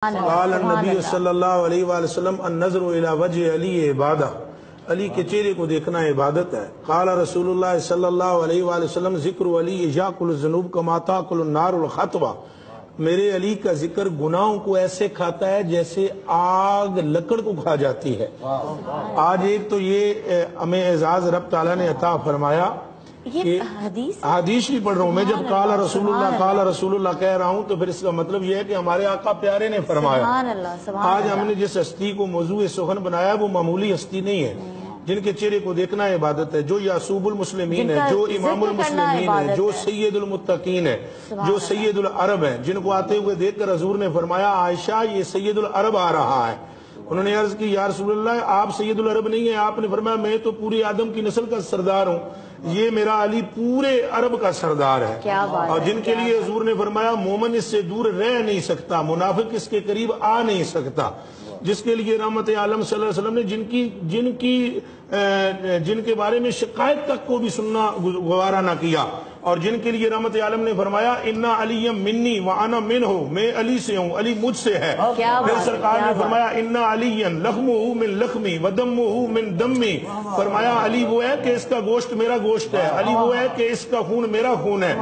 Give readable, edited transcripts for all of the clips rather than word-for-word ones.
قال النبی صلی اللہ علیہ وآلہ وسلم النظر الی وجہ علی عبادہ، علی کے چہرے کو دیکھنا عبادت ہے۔ قال رسول اللہ صلی اللہ علیہ وآلہ وسلم ذکر علی یاکل الذنوب کما تاکل النار الخطبہ، میرے علی کا ذکر گناہوں کو ایسے کھاتا ہے جیسے آگ لکڑ کو کھا جاتی ہے۔ آج ایک تو یہ ہمیں اعزاز رب تعالیٰ نے عطا فرمایا، یہ حدیث بھی پڑھ رہا ہوں میں، جب قال رسول اللہ کہہ رہا ہوں تو پھر اس کا مطلب یہ ہے کہ ہمارے آقا پیارے نے فرمایا۔ آج ہم نے جس ہستی کو موضوع سخن بنایا وہ معمولی ہستی نہیں ہے، جن کے چہرے کو دیکھنا عبادت ہے، جو یعصوب المسلمین ہے، جو امام المسلمین ہے، جو سید المتقین ہے، جو سید العرب ہے، جن کو آتے ہوئے دیکھ کر حضور نے فرمایا عائشہ یہ سید العرب آ رہا ہے۔ انہوں نے عرض کی یا رسول اللہ آپ سید العرب نہیں ہیں، آپ نے فرمایا میں تو پورے آدم کی نسل کا سردار ہوں، یہ میرا علی پورے عرب کا سردار ہے، اور جن کے لیے حضور نے فرمایا مومن اس سے دور رہ نہیں سکتا، منافق اس کے قریب آ نہیں سکتا، جس کے لیے رحمت عالم صلی اللہ علیہ وسلم نے جن کے بارے میں شکایت تک کو بھی سننا گوارا نہ کیا، اور جن کے لیے رحمت عالم نے فرمایا انا علی منی وانا منہ، میں علی سے ہوں، علی مجھ سے ہے۔ پھر سرکار نے فرمایا انا علی لحمہ من لحمی ودمہ من دمی، فرمایا علی وہ ہے کہ اس کا گوشت میرا گوشت ہے، علی وہ ہے کہ اس کا خون میرا خون ہے۔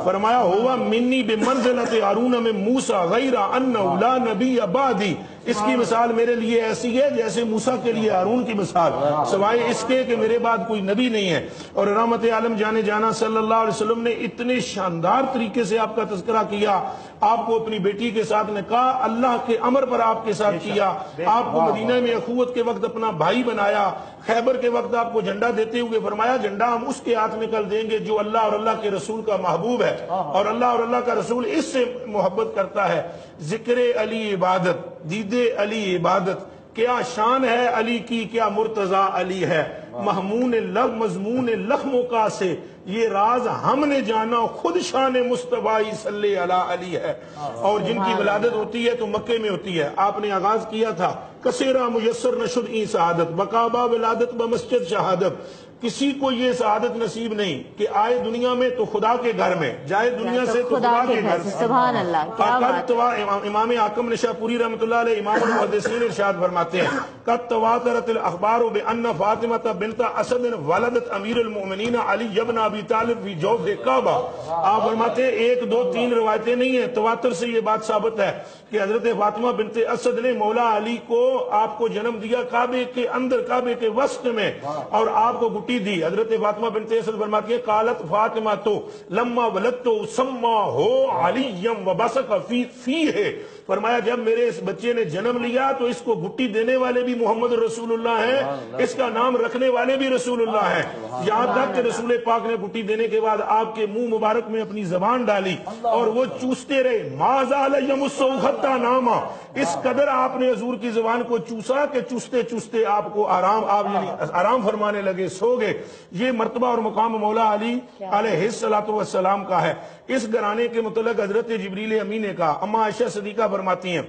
فرمایا ہوا منی بمنزلۃ ہارون من موسیٰ غیر انہ لا نبی بعدی، اس کی مثال میرے لیے ایسی ہے جیسے موسیٰ کے لیے ہارون کی مثال، سوائے اس کے کہ میرے بعد کوئی نبی نہیں ہے۔ اور رحمت عالم جانے جانا صلی اللہ علیہ وسلم نے اتنے شاندار طریقے سے آپ کا تذکرہ کیا، آپ کو اپنی بیٹی کے ساتھ نکاح اللہ کے امر پر آپ کے ساتھ کیا، آپ کو مدینہ میں اخوت کے وقت اپنا بھائی بنایا، خیبر کے وقت آپ کو جھنڈا دیتے ہوئے فرمایا جھنڈا ہم اس کے ہاتھ میں کر دیں گے جو اللہ اور اللہ کے رسول کا محبوب ہے، اور اللہ کا رسول اس سے محبت کرتا ہے۔ ذکر علی عبادت، دید علی عبادت، کیا شان ہے علی کی، کیا مرتضی علی ہے، مضمون لخموں کا سے یہ راز ہم نے جانا، خود شان مصطفی صلی اللہ علی ہے۔ اور جن کی ولادت ہوتی ہے تو مکے میں ہوتی ہے، آپ نے آغاز کیا تھا کثیرہ میسر نشد این سعادت، بقابہ ولادت بمسجد شہادت، کسی کو یہ سعادت نصیب نہیں کہ آئے دنیا میں تو خدا کے گھر میں، جائے دنیا سے تو خدا کے گھر میں۔ سبحان اللہ۔ امام حاکم نشا پوری رحمۃ اللہ علیہ امام المحدثین ارشاد فرماتے ہیں قد تواترت الاخبار بان فاطمہ بنت اسد ولدت امیر المؤمنین علی ابن ابی طالب فی جوف کعبہ، آپ فرماتے ہیں ایک دو تین روایتیں نہیں ہیں، تواتر سے یہ بات ثابت ہے کہ حضرت فاطمہ بنت اسد نے مولا علی کو آپ کو جنم دیا کعبے کے اندر، کعبے کے وسط میں، اور آپ کو گٹی دی۔ حضرت فاطمہ بنت اسد فرماتی ہے قالت فاطمہ تو لما ولدت سما ہو علی وبصق فیہ، فرمایا جب میرے اس بچے نے جنم لیا تو اس کو گٹی دینے والے بھی محمد رسول اللہ ہیں، اس کا نام رکھنے والے بھی رسول اللہ ہیں، یہاں تک کہ رسول پاک نے گٹی دینے کے بعد آپ کے منہ مبارک میں اپنی زبان ڈالی اور وہ چوستے رہے، ما زال یمسہ حتی ناما، اس قدر آپ نے حضور کی زبان کو چوسا کہ چوستے چوستے آپ کو آرام فرمانے لگے، سو گئے۔ یہ مرتبہ اور مقام مولا علی علیہ السلام کا ہے۔ اس گھرانے کے متعلق حضرت جبریل امین نے کہا، اما عائشہ صدیقہ فرماتی ہیں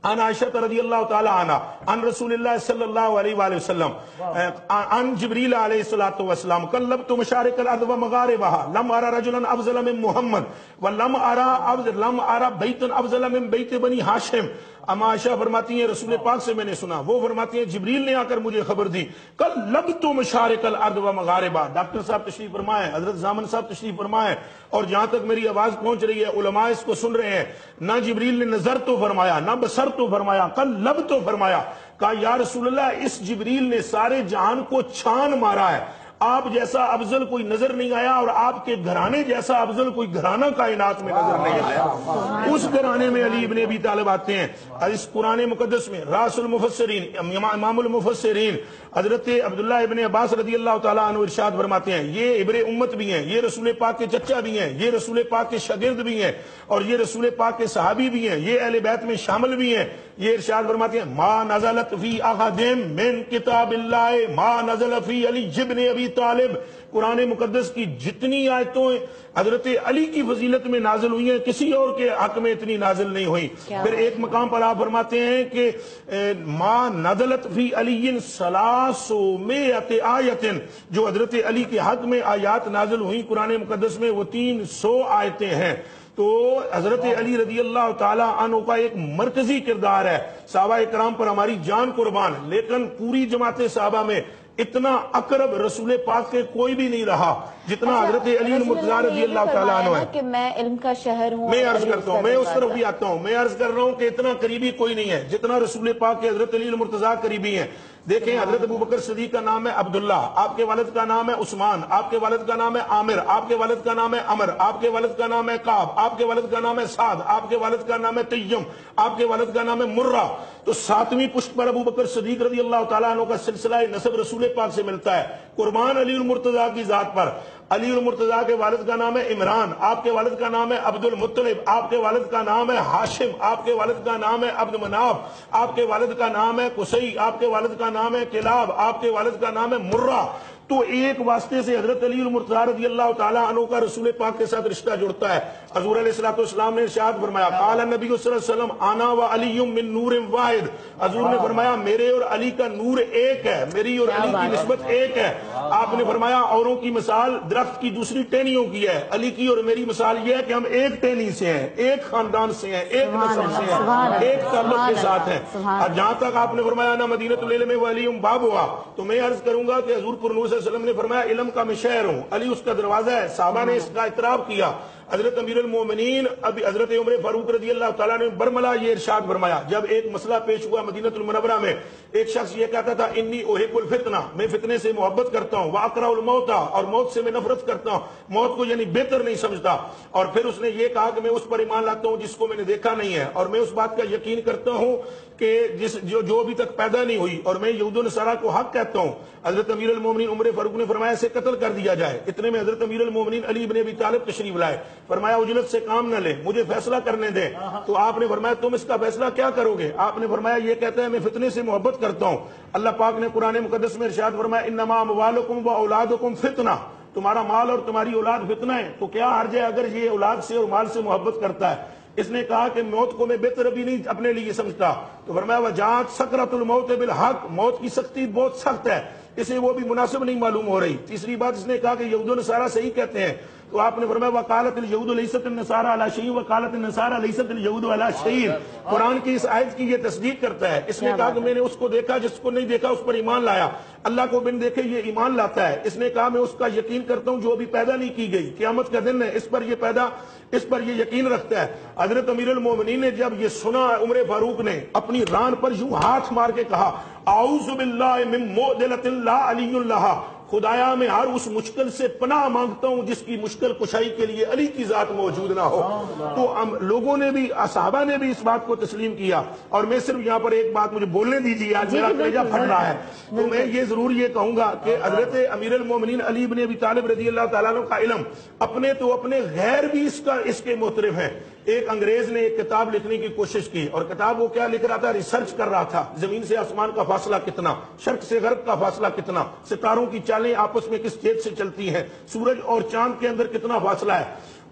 عن عائشہ رضی اللہ تعالی عنہ عن رسول اللہ صلی اللہ علیہ وآلہ وسلم عن جبریل علیہ السلام قلبت مشارق الارض ومغاربها لم ارى رجلا افضل من محمد ولم ارى بیتا افضل من بیت بنی ہاشم۔ اما عائشہ فرماتی ہیں رسول پاک سے میں نے سنا، وہ فرماتی ہیں جبریل نے آ کر مجھے خبر دی قلبت مشارق الارض ومغاربها، ڈاکٹر صاحب تشریف فرمائے، حضرت زامن صاحب تشریف فرمائے، اور جہاں تک میری آواز پہنچ رہی ہے علماء اس کو سن رہے ہیں، نہ جبریل نے نظر تو فرمایا، نہ بصر تو فرمایا، قلب تو فرمایا، کہا یا رسول اللہ اس جبریل نے سارے جہان کو چھان مارا ہے، آپ جیسا افضل کوئی نظر نہیں آیا، اور آپ کے گھرانے جیسا افضل کوئی گھرانہ کائنات میں نظر نہیں آیا۔ اس گھرانے میں علی ابن ابی طالب آتے ہیں۔ اس قرآن مقدس میں راس المفسرین امام المفسرین حضرت عبداللہ ابن عباس رضی اللہ تعالیٰ عنہ ارشاد فرماتے ہیں یہ عبر امت بھی ہیں، یہ رسول پاک کے چچا بھی ہیں، یہ رسول پاک کے شاگرد بھی ہیں، اور یہ رسول پاک کے صحابی بھی ہیں، یہ اہل بیت میں شامل بھی ہیں۔ یہ ارشاد فرماتے ہیں ما نزلت فی احد من کتاب اللہ ما نزل فی علی ابن ابی طالب، قرآن مقدس کی جتنی آیتوں حضرت علی کی فضیلت میں نازل ہوئی ہیں کسی اور کے حق میں اتنی نازل نہیں ہوئی۔ پھر ایک مقام پر آپ فرماتے ہیں کہ ما نزلت فی علی ثلاثمائۃ آیۃ، جو حضرت علی کے حق میں آیات نازل ہوئی قرآن مقدس میں وہ 300 آیتیں ہیں۔ تو حضرت علی رضی اللہ تعالیٰ عنہ کا ایک مرکزی کردار ہے. صحابہ کرام پر ہماری جان قربان, لیکن پوری جماعت صحابہ میں اتنا اقرب رسول پاک کے کوئی بھی نہیں رہا جتنا حضرت علی المرتضیٰ رضی اللہ تعالیٰ عنہ ہے. کہ میں علم کا شہر ہوں, میں عرض کرتا ہوں, میں اس طرف بھی آتا ہوں, میں عرض کر رہا ہوں کہ اتنا قریبی کوئی نہیں ہے جتنا رسول پاک کے حضرت علی المرتضیٰ قریبی ہیں. دیکھیں, حضرت ابو بکر صدیق کا نام ہے عبداللہ, آپ کے والد کا نام ہے عثمان, آپ کے والد کا نام ہے عامر, آپ کے والد کا نام ہے عمر, آپ کے والد کا نام ہے کعب, آپ کے والد کا نام ہے سعد, آپ کے والد کا نام ہے تیم, آپ کے والد کا نام ہے مرہ. تو 7ویں پشت پر ابو بکر صدیق رضی اللہ تعالیٰ عنہ کا سلسلہ نسب رسول پاک سے ملتا ہے. قربان علی المرتضیٰ کی ذات پر. علی المرتضیٰ کے والد کا نام ہے عمران, آپ کے والد کا نام ہے عبد المطلب, آپ کے والد کا نام ہے ہاشم, آپ کے والد کا نام ہے عبد مناف, آپ کے والد کا نام ہے قصی, آپ کے والد کا نام ہے کلاب, آپ کے والد کا نام ہے مرہ. تو ایک واسطے سے حضرت علی المرتضیٰ رضی اللہ تعالیٰ عنہ کا رسول پاک کے ساتھ رشتہ جڑتا ہے. حضور علیہ السلام نے ارشاد فرمایا, قال النبی صلی اللہ علیہ وسلم انا و علی من نور واحد. حضور نے فرمایا میرے اور علی کا نور ایک ہے, میری اور علی کی نسبت ایک ہے. آپ نے فرمایا اوروں کی مثال درخت کی دوسری ٹہنیوں کی ہے, علی کی اور میری مثال یہ ہے کہ ہم ایک ٹہنی سے ہیں, ایک خاندان سے ہیں, ایک نسل سے ہیں, ایک تعلق کے ساتھ ہیں. اور جہاں تک آپ نے فرمایا نا مدینۃ العلم وعلی باب ہوا, تو میں عرض کروں گا کہ حضور پر نور صلی اللہ علیہ وسلم نے فرمایا علم کا میں شہر ہوں, علی اس کا دروازہ ہے. صحابہ نے اس کا اعتراف کیا. حضرت امیر المومنین ابھی حضرت عمر فاروق رضی اللہ تعالیٰ نے برملا یہ ارشاد فرمایا, جب ایک مسئلہ پیش ہوا مدینۃ المنورہ میں, ایک شخص یہ کہتا تھا انی احب الفتنہ, میں فتنے سے محبت کرتا ہوں, واکرہ الموت, اور موت سے میں نفرت کرتا ہوں, موت کو یعنی بہتر نہیں سمجھتا. اور پھر اس نے یہ کہا کہ میں اس پر ایمان لاتا ہوں جس کو میں نے دیکھا نہیں ہے, اور میں اس بات کا یقین کرتا ہوں کہ جو ابھی تک پیدا نہیں ہوئی, اور میں یہود و نصارہ کو حق کہتا ہوں. حضرت امیر المومنین عمر فاروق نے فرمایا اسے قتل کر دیا جائے. اتنے میں حضرت امیر المومنین علی بن ابی طالب تشریف لائے. فرمایا اجلت سے کام نہ لے, مجھے فیصلہ کرنے دیں. تو آپ نے فرمایا تم اس کا فیصلہ کیا کرو گے؟ آپ نے فرمایا یہ کہتا ہے میں فتنے سے محبت کرتا ہوں. اللہ پاک نے قرآن مقدس میں ارشاد فرمایا انما اموالکم و اولادکم فتنہ, تمہارا مال اور تمہاری اولاد فتنہ ہے. تو کیا حرج ہے اگر یہ اولاد سے اور مال سے محبت کرتا ہے؟ اس نے کہا کہ موت کو میں بہتر ابھی نہیں اپنے لیے سمجھتا. تو فرمایا وجاءت سکرۃ الموت بالحق, موت کی سختی بہت سخت ہے, اسے وہ بھی مناسب نہیں معلوم ہو رہی. تیسری بات اس نے کہا کہ یہود و نصارہ صحیح کہتے ہیں. تو آپ نے فرمایا وقالت الیہود لیست النصارى علی شیء وقالت النصارى لیست الیہود علی شیء. قرآن کی اس آیت کی یہ تصدیق کرتا ہے. اس نے کہا کہ میں نے اس کو دیکھا جس کو نہیں دیکھا اس پر ایمان لایا, اللہ کو بن دیکھے یہ ایمان لاتا ہے. اس نے کہا میں اس کا یقین کرتا ہوں جو ابھی پیدا نہیں کی گئی, قیامت کا دن ہے, اس پر یہ یقین رکھتا ہے. حضرت امیر المومنین نے جب یہ سنا, عمر فاروق نے اپنی ران پر یوں ہاتھ مار کے کہا اعوذ باللہ من معضلۃ لا علی لہا, خدایا میں ہر اس مشکل سے پناہ مانگتا ہوں جس کی مشکل کشائی کے لیے علی کی ذات موجود نہ ہو. تو لوگوں نے بھی, صحابہ نے بھی اس بات کو تسلیم کیا. اور میں صرف یہاں پر ایک بات مجھے بولنے دیجیے, آج میرا کلیجہ پھٹ رہا ہے, تو میں یہ ضرور یہ کہوں گا کہ حضرت امیر المومنین علی بن ابی طالب رضی اللہ تعالیٰ عنہ کا علم اپنے تو اپنے غیر بھی اس کے محترف ہیں. ایک انگریز نے ایک کتاب لکھنے کی کوشش کی, اور کتاب وہ کیا لکھ رہا تھا, ریسرچ کر رہا تھا زمین سے آسمان کا فاصلہ کتنا, شرق سے غرب کا فاصلہ کتنا, ستاروں کی چالیں آپس میں کس چیز سے چلتی ہیں, سورج اور چاند کے اندر کتنا فاصلہ ہے.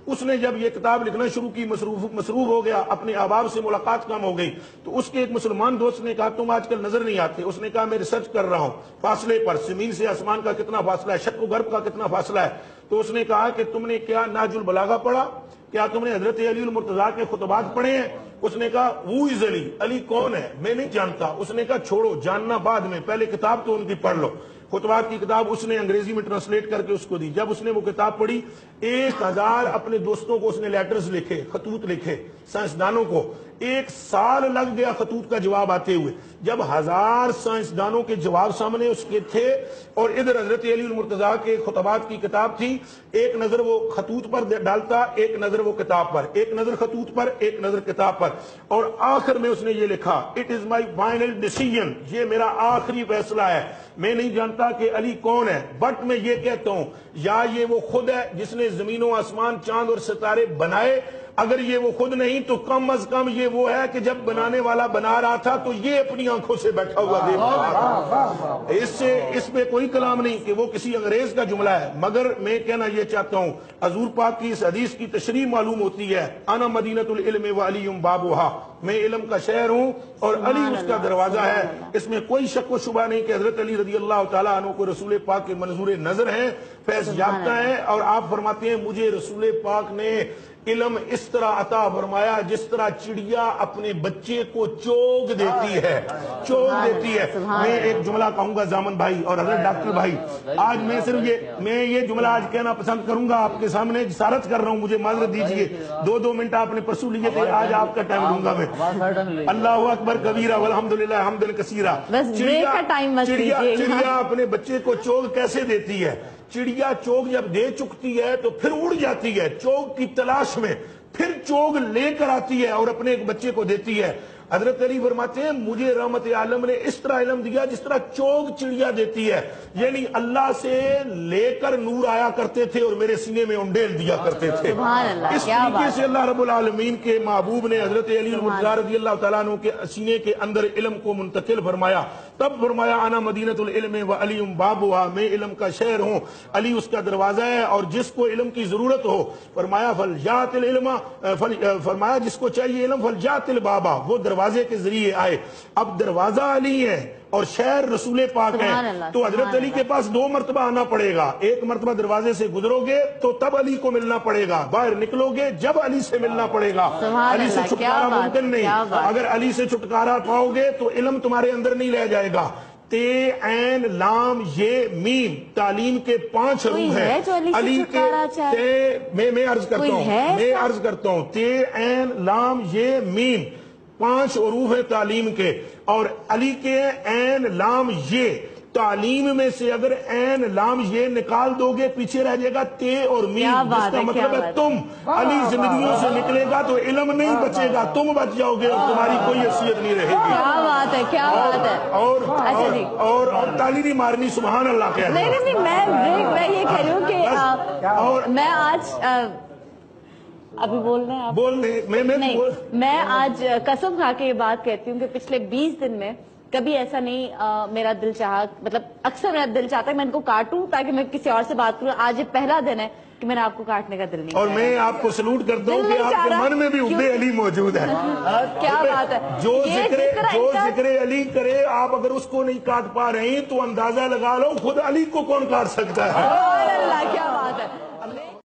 اس نے جب یہ کتاب لکھنا شروع کی, مصروف ہو گیا, اپنے احباب سے ملاقات کم ہو گئی. تو اس کے ایک مسلمان دوست نے کہا تم آج کل نظر نہیں آتے. اس نے کہا میں ریسرچ کر رہا ہوں فاصلے پر, زمین سے آسمان کا کتنا فاصلہ ہے, شرق و غرب کا کتنا فاصلہ ہے. تو اس نے کہا کہ تم نے کیا نہج البلاغہ پڑھا, کیا تم نے حضرت علی المرتضیٰ کے خطبات پڑھے ہیں؟ اس نے کہا وہ از علی, علی کون ہے میں نہیں جانتا. اس نے کہا چھوڑو, جاننا بعد میں, پہلے کتاب تو ان کی پڑھ لو. خطبات کی کتاب اس نے انگریزی میں ٹرانسلیٹ کر کے اس کو دی. جب اس نے وہ کتاب پڑھی, 1000 اپنے دوستوں کو اس نے لیٹرز لکھے, خطوط لکھے, سائنسدانوں کو. 1 سال لگ گیا خطوط کا جواب آتے ہوئے. جب 1000 سائنسدانوں کے جواب سامنے اس کے تھے, اور ادھر حضرت علی المرتضیٰ کے خطبات کی کتاب تھی, ایک نظر وہ خطوط پر ڈالتا, ایک نظر وہ کتاب پر, ایک نظر خطوط پر, ایک نظر کتاب پر, اور آخر میں اس نے یہ لکھا it is my final decision, یہ میرا آخری فیصلہ ہے. میں نہیں جانتا کہ علی کون ہے, بٹ میں یہ کہتا ہوں یا یہ وہ خود ہے جس نے زمین و آسمان, چاند اور ستارے بنائے, اگر یہ وہ خود نہیں تو کم از کم یہ وہ ہے کہ جب بنانے والا بنا رہا تھا تو یہ اپنی آنکھوں سے بیٹھا ہوا دیکھ رہا تھا. اس میں کوئی کلام نہیں کہ وہ کسی انگریز کا جملہ ہے, مگر میں کہنا یہ چاہتا ہوں حضور پاک کی اس حدیث کی تشریح معلوم ہوتی ہے, انا مدینۃ العلم وعلی بابھا, میں علم کا شہر ہوں اور علی اس کا دروازہ ہے. اس میں کوئی شک و شبہ نہیں کہ حضرت علی رضی اللہ تعالیٰ عنہ کو رسول پاک کے منظور نظر ہیں, فیض یافتہ ہیں, اور آپ فرماتے ہیں مجھے رسول پاک نے علم اس طرح عطا فرمایا جس طرح چڑیا اپنے بچے کو چوگ دیتی ہے, چوگ دیتی ہے. میں ایک جملہ کہوں گا زامن بھائی اور حضرت ڈاکٹر بھائی, آج میں صرف یہ جملہ آج کہنا پسند کروں گا آپ کے سامنے, جسارت کر رہا ہوں, مجھے معذرت دیجئے, 2 منٹ آپ نے پرسوں لیے تھے, آج آپ کا ٹائم لوں گا میں. اللہ اکبر کبیرہ والحمدللہ حمدن کثیرہ. چڑیا اپنے بچے کو چوگ کیسے دیتی ہے؟ چڑیا چوگ جب دے چکتی ہے تو پھر اڑ جاتی ہے چوگ کی تلاش میں, پھر چوگ لے کر آتی ہے اور اپنے بچے کو دیتی ہے. حضرت علی فرماتے ہیں مجھے رحمت عالم نے اس طرح علم دیا جس طرح چوگ چڑیا دیتی ہے, یعنی اللہ سے لے کر نور آیا کرتے تھے اور میرے سینے میں انڈیل دیا کرتے تھے. اس طریقے سے اللہ رب العالمین کے محبوب نے حضرت علی رضی اللہ تعالیٰ عنہ کے سینے کے اندر علم کو منتقل فرمایا. تب فرمایا انا مدینۃ العلم وعلی بابھا, میں علم کا شہر ہوں, علی اس کا دروازہ ہے, اور جس کو علم کی ضرورت ہو فرمایا فلجات العلم, فرمایا جس کو چاہیے علم فلجات البابا, وہ دروازے کے ذریعے آئے. اب دروازہ علی ہے اور شہر رسول پاک ہے, تو حضرت علی کے پاس 2 مرتبہ آنا پڑے گا. ایک مرتبہ دروازے سے گزرو گے تو تب علی کو ملنا پڑے گا, باہر نکلو گے جب علی سے ملنا پڑے گا. علی سے چھٹکارا ممکن نہیں, اگر علی سے چھٹکارا پاؤ گے تو علم تمہارے اندر نہیں رہ جائے گا. تے عین لام یہ میم, تعلیم کے 5 حروف ہیں. علی کے میں عرض کرتا ہوں, تے عین لام یہ میم 5 حروف ہیں تعلیم کے, اور علی کے عین لام یہ, تعلیم میں سے اگر عین لام یہ نکال دو گے پیچھے رہ جائے گا تے اور میم, جس کا مطلب ہے تم. علی زندگیوں سے نکلے گا تو علم نہیں بچے گا, تم بچ جاؤ گے اور تمہاری کوئی حیثیت نہیں رہے گی. کیا بات ہے, کیا بات ہے. اور تالی نہیں مارنی, سبحان اللہ کہہ رہے ہیں. نہیں, میں یہ کہہ رہی ہوں کہ میں آج ابھی میں آج قسم کھا کے یہ بات کہتی ہوں کہ پچھلے 20 دن میں کبھی ایسا نہیں میرا دل چاہا, مطلب اکثر میرا دل چاہتا ہے میں ان کو کاٹوں تاکہ میں کسی اور سے بات کروں. آج یہ پہلا دن ہے کہ میں نے آپ کو کاٹنے کا دل نہیں. اور میں آپ کو سلوٹ کرتا ہوں کہ آپ کے من میں بھی عہدے علی موجود ہے. کیا بات ہے. جو ذکر علی کرے, آپ اگر اس کو نہیں کاٹ پا رہی تو اندازہ لگا لو خود علی کو کون کاٹ سکتا ہے. اللہ, کیا بات ہے.